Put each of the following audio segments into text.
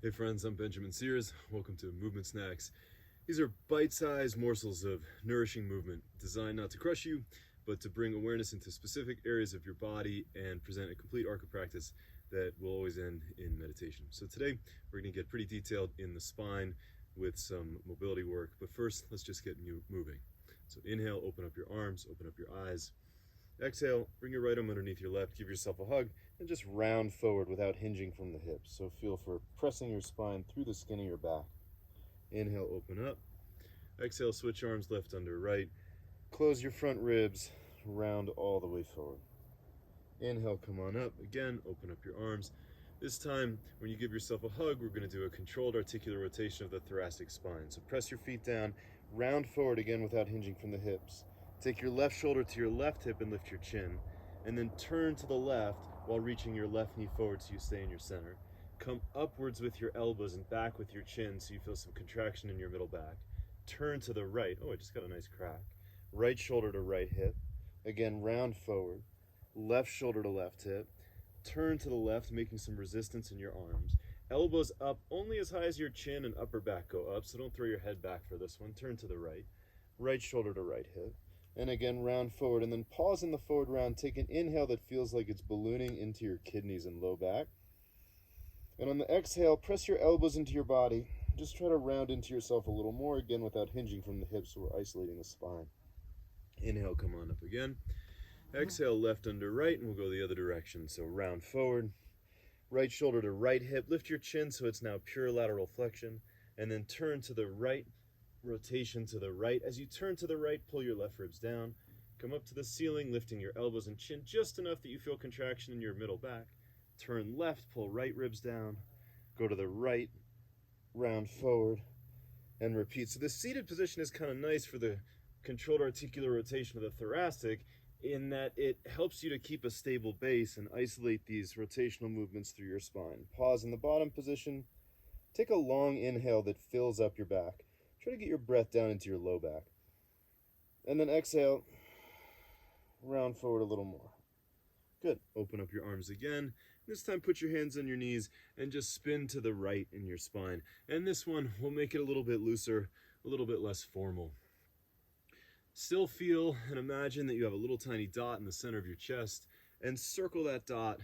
Hey friends, I'm Benjamin Sears. Welcome to Movement Snacks. These are bite-sized morsels of nourishing movement designed not to crush you, but to bring awareness into specific areas of your body and present a complete arc of practice that will always end in meditation. So today we're going to get pretty detailed in the spine with some mobility work, but first let's just get moving. So inhale, open up your arms, open up your eyes. Exhale, bring your right arm underneath your left, give yourself a hug, and just round forward without hinging from the hips. So feel for pressing your spine through the skin of your back. Inhale, open up. Exhale, switch arms left under right. Close your front ribs, round all the way forward. Inhale, come on up. Again, open up your arms. This time, when you give yourself a hug, we're going to do a controlled articular rotation of the thoracic spine. So press your feet down, round forward again without hinging from the hips. Take your left shoulder to your left hip and lift your chin. And then turn to the left while reaching your left knee forward so you stay in your center. Come upwards with your elbows and back with your chin so you feel some contraction in your middle back. Turn to the right. Oh, I just got a nice crack. Right shoulder to right hip. Again, round forward. Left shoulder to left hip. Turn to the left, making some resistance in your arms. Elbows up only as high as your chin and upper back go up, so don't throw your head back for this one. Turn to the right. Right shoulder to right hip. And again, round forward, and then pause in the forward round. Take an inhale that feels like it's ballooning into your kidneys and low back. And on the exhale, press your elbows into your body. Just try to round into yourself a little more, again, without hinging from the hips, so we're isolating the spine. Inhale, come on up again. Exhale, left under right, and we'll go the other direction. So round forward. Right shoulder to right hip. Lift your chin so it's now pure lateral flexion. And then turn to the right. Rotation to the right. As you turn to the right, pull your left ribs down. Come up to the ceiling, lifting your elbows and chin just enough that you feel contraction in your middle back. Turn left, pull right ribs down. Go to the right, round forward, and repeat. So the seated position is kind of nice for the controlled articular rotation of the thoracic in that it helps you to keep a stable base and isolate these rotational movements through your spine. Pause in the bottom position. Take a long inhale that fills up your back. Try to get your breath down into your low back. And then exhale, round forward a little more. Good. Open up your arms again. This time put your hands on your knees and just spin to the right in your spine. And this one will make it a little bit looser, a little bit less formal. Still feel and imagine that you have a little tiny dot in the center of your chest and circle that dot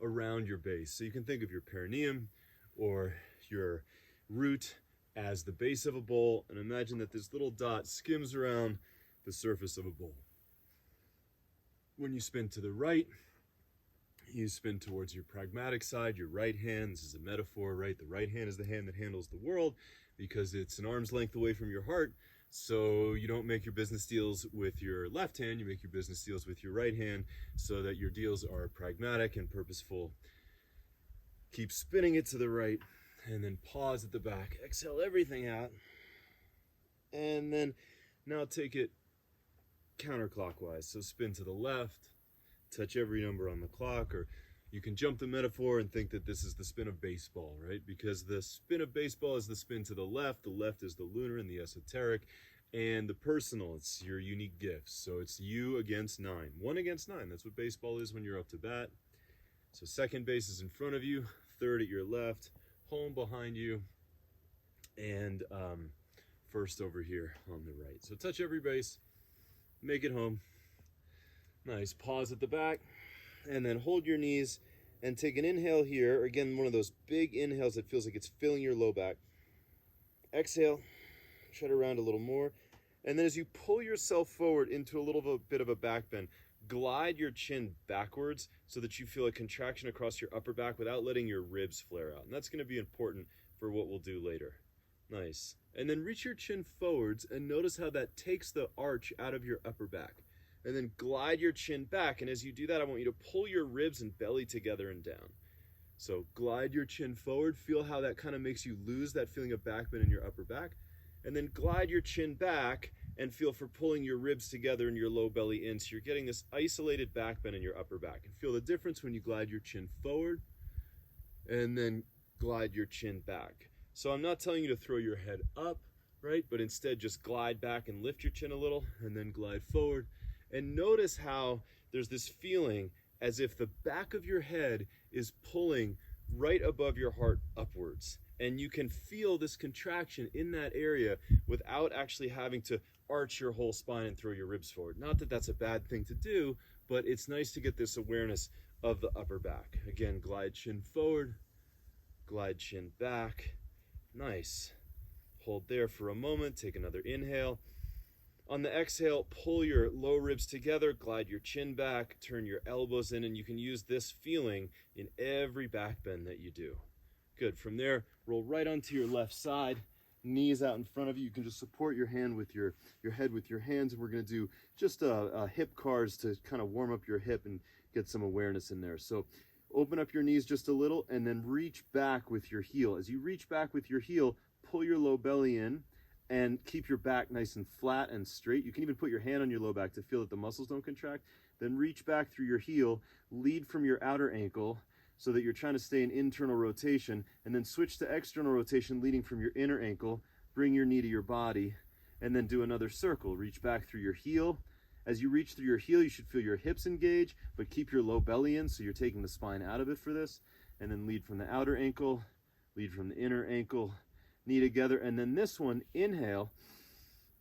around your base. So you can think of your perineum or your root as the base of a bowl, and imagine that this little dot skims around the surface of a bowl. When you spin to the right, you spin towards your pragmatic side, your right hand. This is a metaphor, right? The right hand is the hand that handles the world because it's an arm's length away from your heart. So you don't make your business deals with your left hand, you make your business deals with your right hand so that your deals are pragmatic and purposeful. Keep spinning it to the right. And then pause at the back. Exhale everything out. And then now take it counterclockwise. So spin to the left, touch every number on the clock, or you can jump the metaphor and think that this is the spin of baseball, right? Because the spin of baseball is the spin to the left is the lunar and the esoteric, and the personal, it's your unique gifts. So it's you against 9. 1 against 9, that's what baseball is when you're up to bat. So second base is in front of you, third at your left, home behind you, and first over here on the right. So touch every base, make it home. Nice. Pause at the back, and then hold your knees and take an inhale here. Again, one of those big inhales that feels like it's filling your low back. Exhale, try to round a little more. And then as you pull yourself forward into a little bit of a back bend, glide your chin backwards so that you feel a contraction across your upper back without letting your ribs flare out. And that's going to be important for what we'll do later. Nice. And then reach your chin forwards and notice how that takes the arch out of your upper back. And then glide your chin back. And as you do that, I want you to pull your ribs and belly together and down. So glide your chin forward. Feel how that kind of makes you lose that feeling of back bend in your upper back. And then glide your chin back and feel for pulling your ribs together and your low belly in. So you're getting this isolated back bend in your upper back. And feel the difference when you glide your chin forward and then glide your chin back. So I'm not telling you to throw your head up, right? But instead just glide back and lift your chin a little and then glide forward. And notice how there's this feeling as if the back of your head is pulling right above your heart upwards. And you can feel this contraction in that area without actually having to arch your whole spine and throw your ribs forward. Not that that's a bad thing to do, but it's nice to get this awareness of the upper back. Again, glide chin forward, glide chin back. Nice. Hold there for a moment, take another inhale. On the exhale, pull your low ribs together, glide your chin back, turn your elbows in, and you can use this feeling in every back bend that you do. Good. From there, roll right onto your left side, knees out in front of you. You can just support your hand with your head with your hands, and we're going to do just hip cars to kind of warm up your hip and get some awareness in there. So open up your knees just a little, and then reach back with your heel. As you reach back with your heel, pull your low belly in, and keep your back nice and flat and straight. You can even put your hand on your low back to feel that the muscles don't contract. Then reach back through your heel, lead from your outer ankle, so that you're trying to stay in internal rotation, and then switch to external rotation, leading from your inner ankle. Bring your knee to your body, and then do another circle. Reach back through your heel. As you reach through your heel, you should feel your hips engage, but keep your low belly in, so you're taking the spine out of it for this. And then lead from the outer ankle, lead from the inner ankle, knee together. And then this one, inhale,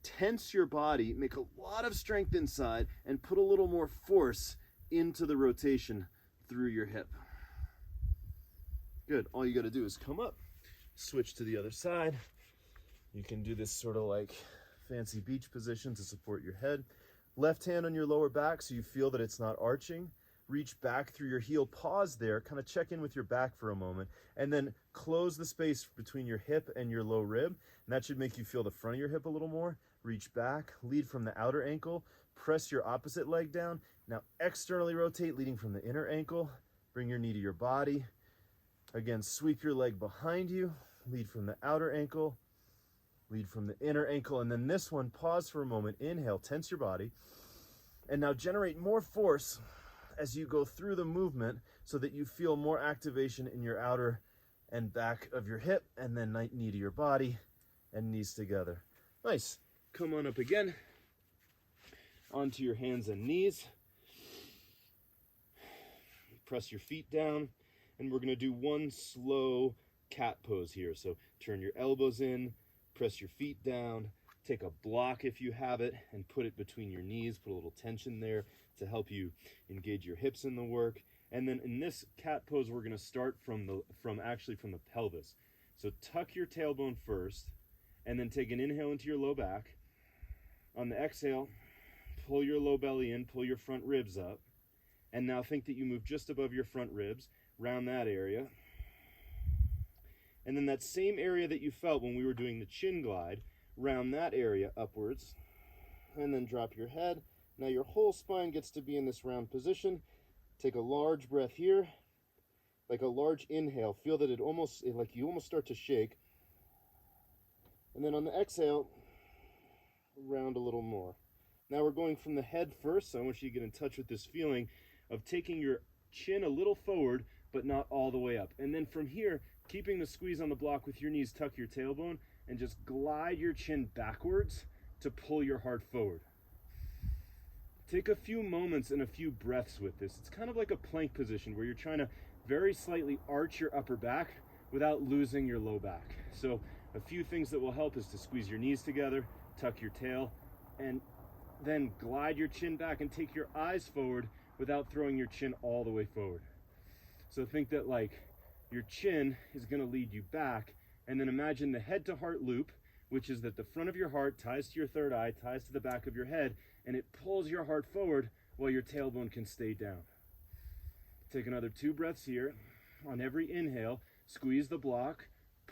tense your body, make a lot of strength inside, and put a little more force into the rotation through your hip. Good. All you got to do is come up, switch to the other side. You can do this sort of like fancy beach position to support your head. Left hand on your lower back so you feel that it's not arching. Reach back through your heel, pause there, kind of check in with your back for a moment, and then close the space between your hip and your low rib. And that should make you feel the front of your hip a little more. Reach back, lead from the outer ankle, press your opposite leg down. Now externally rotate, leading from the inner ankle. Bring your knee to your body. Again, sweep your leg behind you, lead from the outer ankle, lead from the inner ankle, and then this one, pause for a moment, inhale, tense your body, and now generate more force as you go through the movement so that you feel more activation in your outer and back of your hip, and then knee to your body, and knees together. Nice. Come on up again, onto your hands and knees. Press your feet down. And we're going to do one slow cat pose here. So turn your elbows in, press your feet down, take a block if you have it, and put it between your knees. Put a little tension there to help you engage your hips in the work. And then in this cat pose, we're going to start from the pelvis. So tuck your tailbone first, and then take an inhale into your low back. On the exhale, pull your low belly in, pull your front ribs up. And now think that you move just above your front ribs. Round that area. And then that same area that you felt when we were doing the chin glide, round that area upwards. And then drop your head. Now your whole spine gets to be in this round position. Take a large breath here, like a large inhale. Feel that like you almost start to shake. And then on the exhale, round a little more. Now we're going from the head first, so I want you to get in touch with this feeling of taking your chin a little forward, but not all the way up. And then from here, keeping the squeeze on the block with your knees, tuck your tailbone, and just glide your chin backwards to pull your heart forward. Take a few moments and a few breaths with this. It's kind of like a plank position where you're trying to very slightly arch your upper back without losing your low back. So a few things that will help is to squeeze your knees together, tuck your tail, and then glide your chin back and take your eyes forward without throwing your chin all the way forward. So think that like your chin is going to lead you back, and then imagine the head to heart loop, which is that the front of your heart ties to your third eye, ties to the back of your head, and it pulls your heart forward while your tailbone can stay down. Take another 2 breaths here. On every inhale, squeeze the block,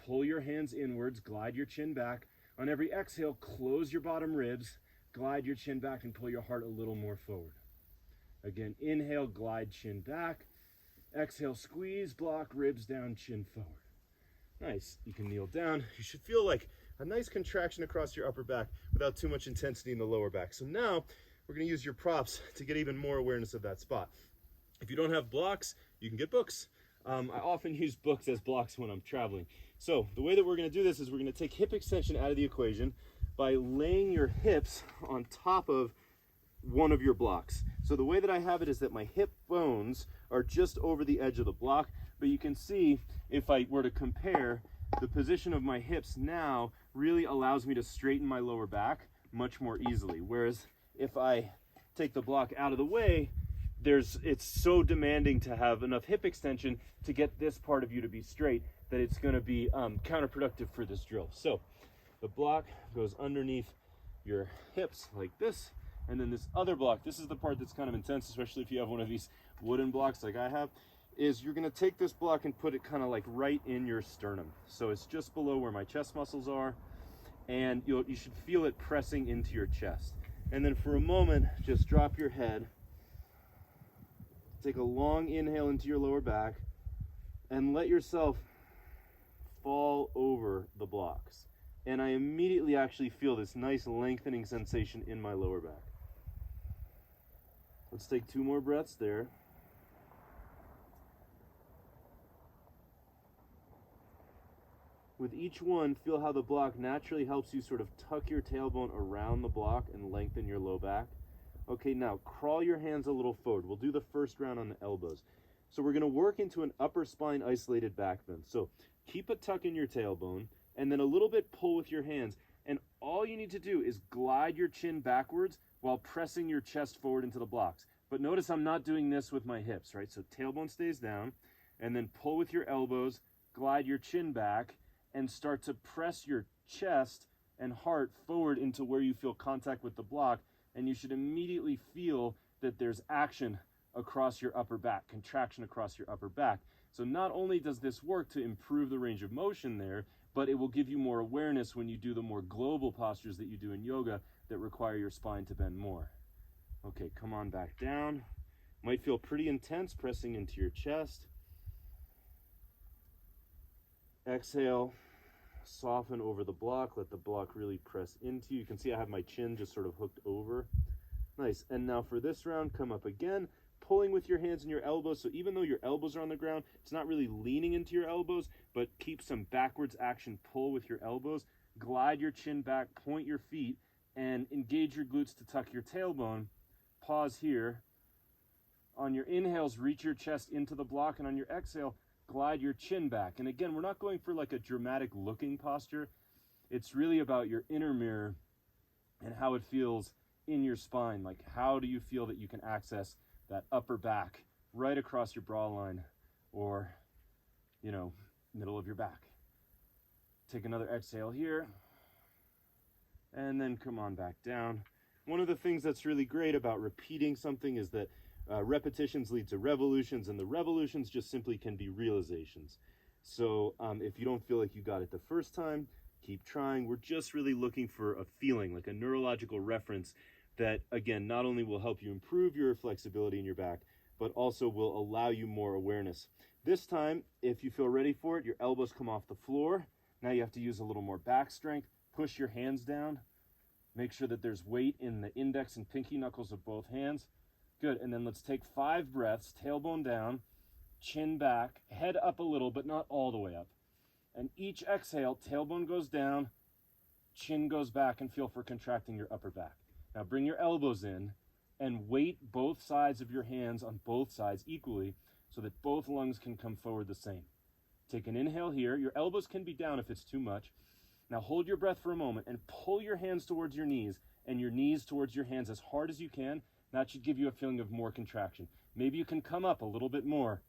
pull your hands inwards, glide your chin back. On every exhale, close your bottom ribs, glide your chin back, and pull your heart a little more forward. Again, inhale, glide chin back. Exhale, squeeze, block, ribs down, chin forward. Nice. You can kneel down. You should feel like a nice contraction across your upper back without too much intensity in the lower back. So now we're going to use your props to get even more awareness of that spot. If you don't have blocks, you can get books. I often use books as blocks when I'm traveling. So the way that we're going to do this is we're going to take hip extension out of the equation by laying your hips on top of one of your blocks. So the way that I have it is that my hip bones are just over the edge of the block, but you can see if I were to compare the position of my hips now really allows me to straighten my lower back much more easily. Whereas if I take the block out of the way, it's so demanding to have enough hip extension to get this part of you to be straight that it's going to be counterproductive for this drill. So the block goes underneath your hips like this, and then this other block, this is the part that's kind of intense, especially if you have one of these wooden blocks like I have, is you're going to take this block and put it kind of like right in your sternum. So it's just below where my chest muscles are, and you should feel it pressing into your chest. And then for a moment, just drop your head. Take a long inhale into your lower back and let yourself fall over the blocks. And I immediately actually feel this nice lengthening sensation in my lower back. Let's take 2 more breaths there. With each one, feel how the block naturally helps you sort of tuck your tailbone around the block and lengthen your low back. Okay, now crawl your hands a little forward. We'll do the first round on the elbows. So we're going to work into an upper spine isolated back bend. So keep a tuck in your tailbone and then a little bit pull with your hands. And all you need to do is glide your chin backwards while pressing your chest forward into the blocks. But notice I'm not doing this with my hips, right? So tailbone stays down and then pull with your elbows, glide your chin back, and start to press your chest and heart forward into where you feel contact with the block. And you should immediately feel that there's action across your upper back, contraction across your upper back. So not only does this work to improve the range of motion there, but it will give you more awareness when you do the more global postures that you do in yoga that require your spine to bend more. Okay, come on back down. Might feel pretty intense pressing into your chest. Exhale, soften over the block, let the block really press into you. You can see I have my chin just sort of hooked over. Nice. And now for this round, come up again, pulling with your hands and your elbows. So even though your elbows are on the ground, it's not really leaning into your elbows, but keep some backwards action, pull with your elbows, glide your chin back, point your feet, and engage your glutes to tuck your tailbone. Pause here. On your inhales, reach your chest into the block, and on your exhale, glide your chin back. And again, we're not going for like a dramatic looking posture. It's really about your inner mirror and how it feels in your spine. Like, how do you feel that you can access that upper back right across your bra line or, middle of your back. Take another exhale here and then come on back down. One of the things that's really great about repeating something is that repetitions lead to revolutions, and the revolutions just simply can be realizations. So if you don't feel like you got it the first time, keep trying. We're just really looking for a feeling, like a neurological reference that, again, not only will help you improve your flexibility in your back, but also will allow you more awareness. This time, if you feel ready for it, your elbows come off the floor. Now you have to use a little more back strength. Push your hands down. Make sure that there's weight in the index and pinky knuckles of both hands. Good, and then let's take 5 breaths, tailbone down, chin back, head up a little, but not all the way up. And each exhale, tailbone goes down, chin goes back, and feel for contracting your upper back. Now bring your elbows in and weight both sides of your hands on both sides equally so that both lungs can come forward the same. Take an inhale here. Your elbows can be down if it's too much. Now hold your breath for a moment and pull your hands towards your knees and your knees towards your hands as hard as you can. That should give you a feeling of more contraction. Maybe you can come up a little bit more.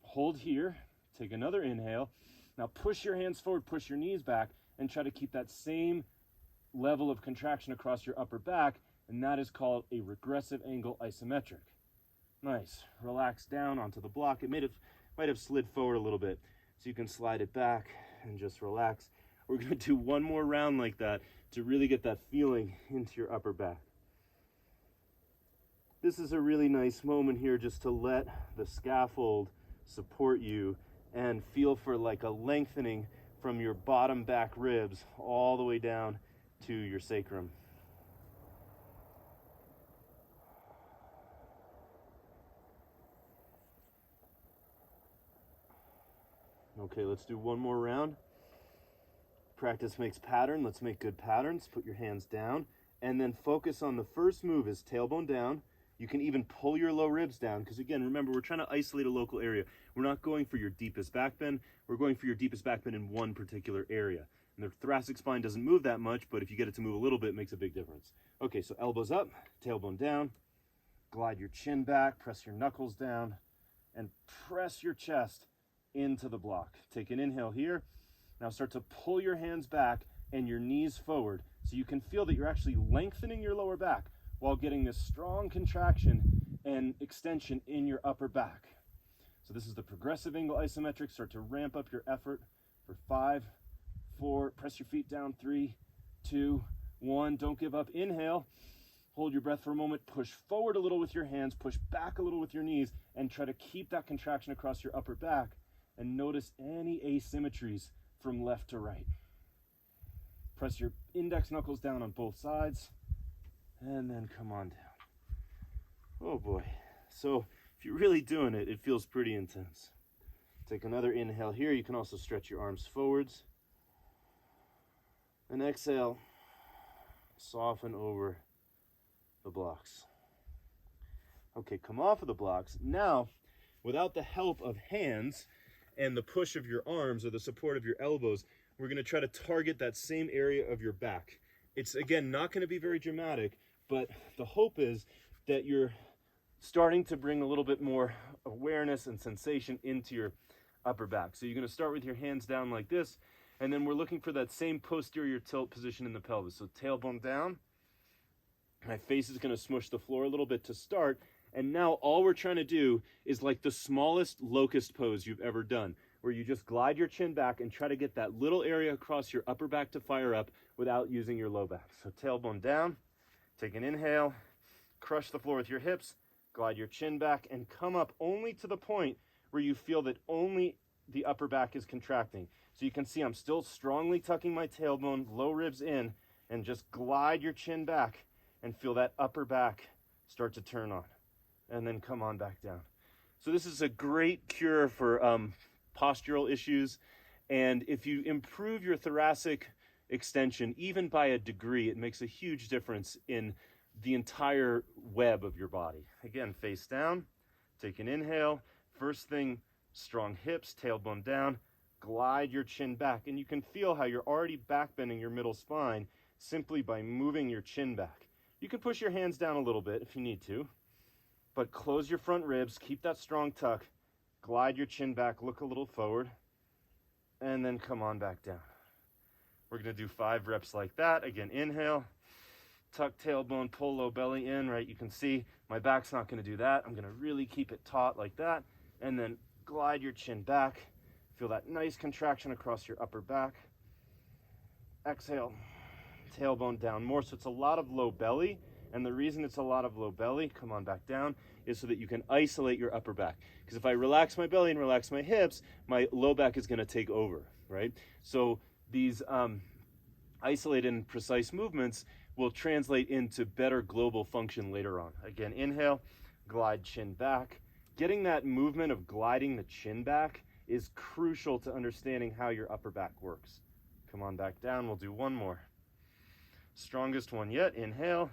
Hold here. Take another inhale. Now push your hands forward, push your knees back, and try to keep that same level of contraction across your upper back, and that is called a regressive angle isometric. Nice. Relax down onto the block. It might have slid forward a little bit, so you can slide it back and just relax. We're going to do one more round like that to really get that feeling into your upper back. This is a really nice moment here just to let the scaffold support you and feel for like a lengthening from your bottom back ribs all the way down to your sacrum. Okay, let's do one more round. Practice makes pattern. Let's make good patterns. Put your hands down and then focus on the first move is tailbone down. You can even pull your low ribs down, because again, remember, we're trying to isolate a local area. We're not going for your deepest back bend. We're going for your deepest back bend in one particular area. And the thoracic spine doesn't move that much, but if you get it to move a little bit, it makes a big difference. Okay, so elbows up, tailbone down, glide your chin back, press your knuckles down, and press your chest into the block. Take an inhale here. Now start to pull your hands back and your knees forward, so you can feel that you're actually lengthening your lower back while getting this strong contraction and extension in your upper back. So this is the progressive angle isometric. Start to ramp up your effort for 5, 4, press your feet down, 3, 2, 1. Don't give up. Inhale, hold your breath for a moment, push forward a little with your hands, push back a little with your knees, and try to keep that contraction across your upper back, and notice any asymmetries from left to right. Press your index knuckles down on both sides, and then come on down. Oh boy. So if you're really doing it, it feels pretty intense. Take another inhale here. You can also stretch your arms forwards. And exhale, soften over the blocks. Okay, come off of the blocks. Now, without the help of hands and the push of your arms or the support of your elbows, we're going to try to target that same area of your back. It's, again, not going to be very dramatic, but the hope is that you're starting to bring a little bit more awareness and sensation into your upper back. So you're going to start with your hands down like this, and then we're looking for that same posterior tilt position in the pelvis. So tailbone down. My face is going to smush the floor a little bit to start, and now all we're trying to do is like the smallest locust pose you've ever done, where you just glide your chin back and try to get that little area across your upper back to fire up without using your low back. So tailbone down, take an inhale, crush the floor with your hips, glide your chin back, and come up only to the point where you feel that only the upper back is contracting. So you can see I'm still strongly tucking my tailbone, low ribs in, and just glide your chin back and feel that upper back start to turn on. And then come on back down. So this is a great cure for postural issues. And if you improve your thoracic extension, even by a degree, it makes a huge difference in the entire web of your body. Again, face down, take an inhale. First thing, strong hips, tailbone down, glide your chin back. And you can feel how you're already back bending your middle spine simply by moving your chin back. You can push your hands down a little bit if you need to, but close your front ribs, keep that strong tuck, glide your chin back, look a little forward, and then come on back down. We're going to do 5 reps like that. Again, inhale, tuck tailbone, pull low belly in, right? You can see my back's not going to do that. I'm going to really keep it taut like that, and then glide your chin back. Feel that nice contraction across your upper back. Exhale, tailbone down more. So it's a lot of low belly. And the reason it's a lot of low belly, come on back down, is so that you can isolate your upper back. Because if I relax my belly and relax my hips, my low back is going to take over, right? So these isolated and precise movements will translate into better global function later on. Again, inhale, glide chin back. Getting that movement of gliding the chin back is crucial to understanding how your upper back works. Come on back down. We'll do one more. Strongest one yet. Inhale.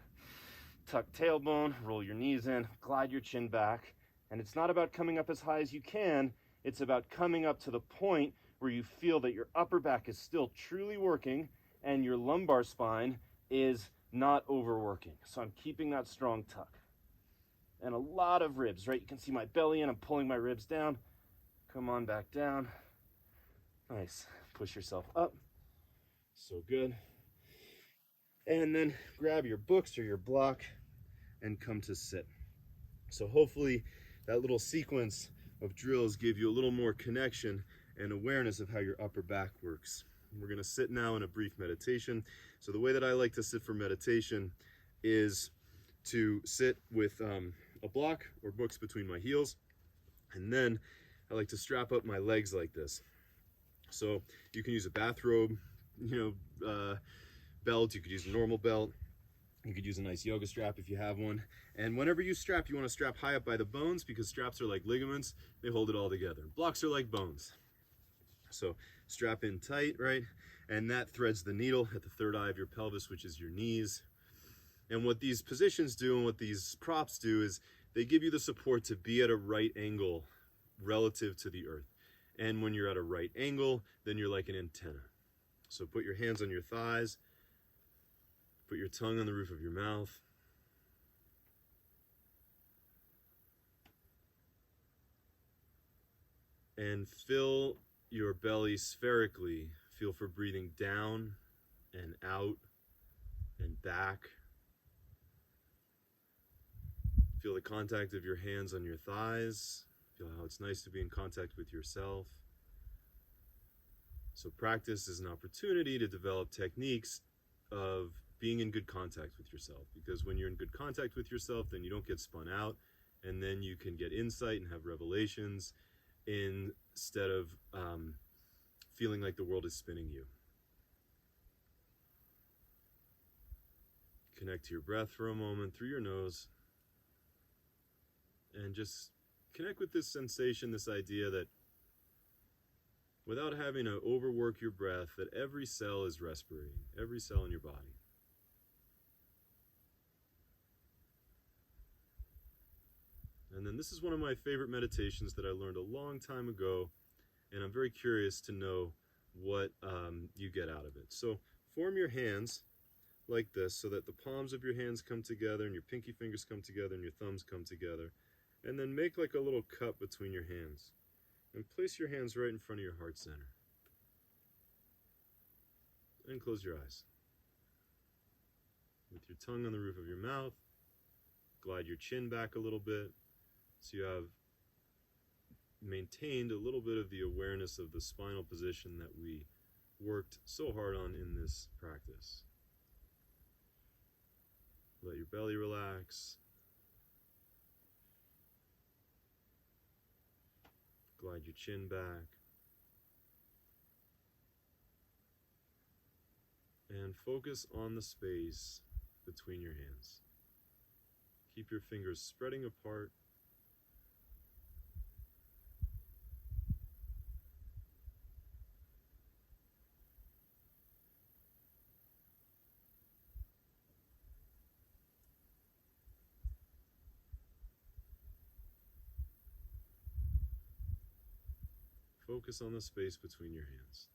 Tuck tailbone, roll your knees in, glide your chin back. And it's not about coming up as high as you can. It's about coming up to the point where you feel that your upper back is still truly working and your lumbar spine is not overworking. So I'm keeping that strong tuck. And a lot of ribs, right? You can see my belly and I'm pulling my ribs down. Come on back down. Nice. Push yourself up. So good. And then grab your books or your block and come to sit. So hopefully that little sequence of drills give you a little more connection and awareness of how your upper back works. We're going to sit now in a brief meditation. So the way that I like to sit for meditation is to sit with a block or books between my heels, and then I like to strap up my legs like this. So you can use a bathrobe, belt, you could use a normal belt, you could use a nice yoga strap if you have one. And whenever you strap, you want to strap high up by the bones, because straps are like ligaments, they hold it all together. Blocks are like bones. So strap in tight, right? And that threads the needle at the third eye of your pelvis, which is your knees. And what these positions do and what these props do is they give you the support to be at a right angle relative to the earth. And when you're at a right angle, then you're like an antenna. So put your hands on your thighs, put your tongue on the roof of your mouth. And fill your belly spherically. Feel for breathing down and out and back. Feel the contact of your hands on your thighs. Feel how it's nice to be in contact with yourself. So practice is an opportunity to develop techniques of being in good contact with yourself. Because when you're in good contact with yourself, then you don't get spun out, and then you can get insight and have revelations instead of feeling like the world is spinning you. Connect to your breath for a moment through your nose. And just connect with this sensation, this idea that without having to overwork your breath, that every cell is respirating, every cell in your body. And then this is one of my favorite meditations that I learned a long time ago, and I'm very curious to know what you get out of it. So form your hands like this so that the palms of your hands come together and your pinky fingers come together and your thumbs come together. And then make like a little cup between your hands. And place your hands right in front of your heart center. And close your eyes. With your tongue on the roof of your mouth, glide your chin back a little bit so you have maintained a little bit of the awareness of the spinal position that we worked so hard on in this practice. Let your belly relax. Glide your chin back. And focus on the space between your hands. Keep your fingers spreading apart. Focus on the space between your hands.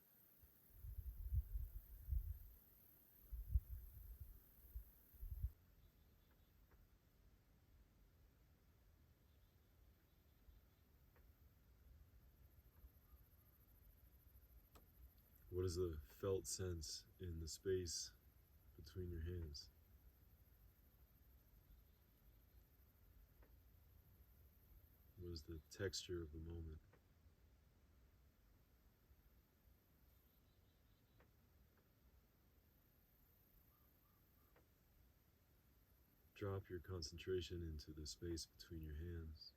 What is the felt sense in the space between your hands? What is the texture of the moment? Drop your concentration into the space between your hands.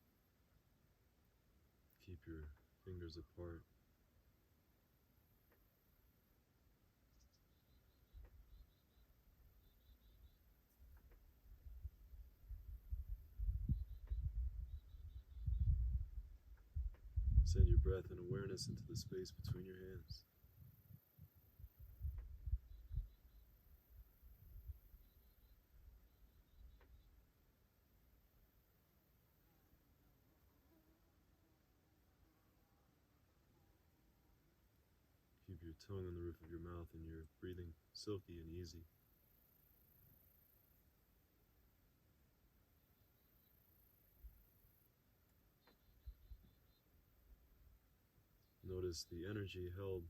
Keep your fingers apart. Send your breath and awareness into the space between your hands. Keep your tongue on the roof of your mouth and you're breathing silky and easy. Notice the energy held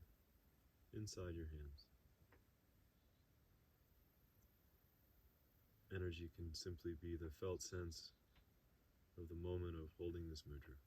inside your hands. Energy can simply be the felt sense of the moment of holding this mudra.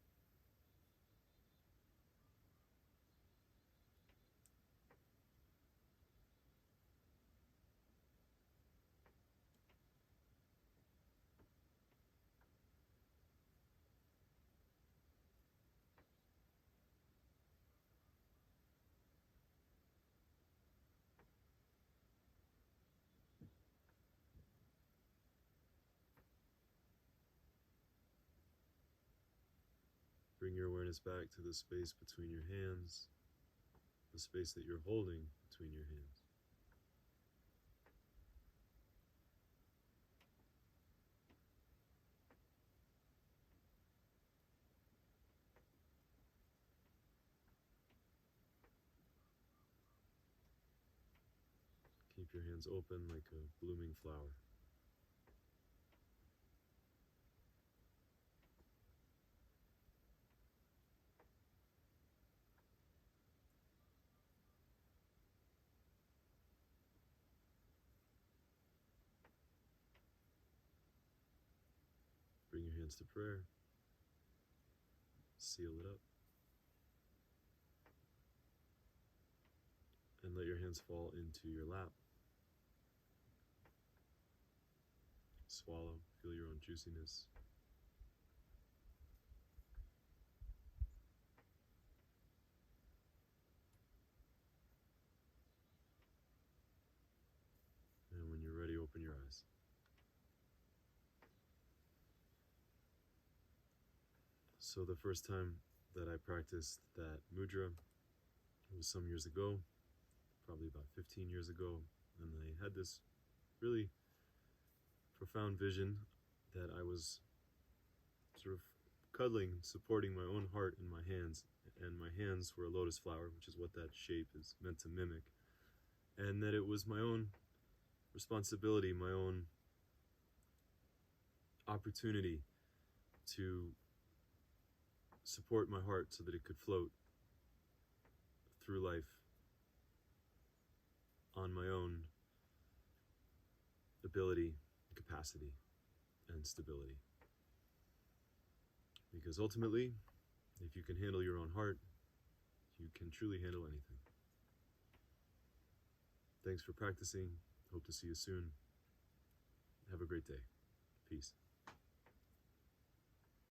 Bring your awareness back to the space between your hands, the space that you're holding between your hands. Keep your hands open like a blooming flower. Bring your hands to prayer. Seal it up. And let your hands fall into your lap. Swallow, feel your own juiciness. And when you're ready, open your eyes. So the first time that I practiced that mudra was some years ago, probably about 15 years ago, and I had this really profound vision that I was sort of cuddling, supporting my own heart in my hands, and my hands were a lotus flower, which is what that shape is meant to mimic, and that it was my own responsibility, my own opportunity to support my heart so that it could float through life on my own ability, capacity, and stability. Because ultimately, if you can handle your own heart, you can truly handle anything. Thanks for practicing. Hope to see you soon. Have a great day. Peace.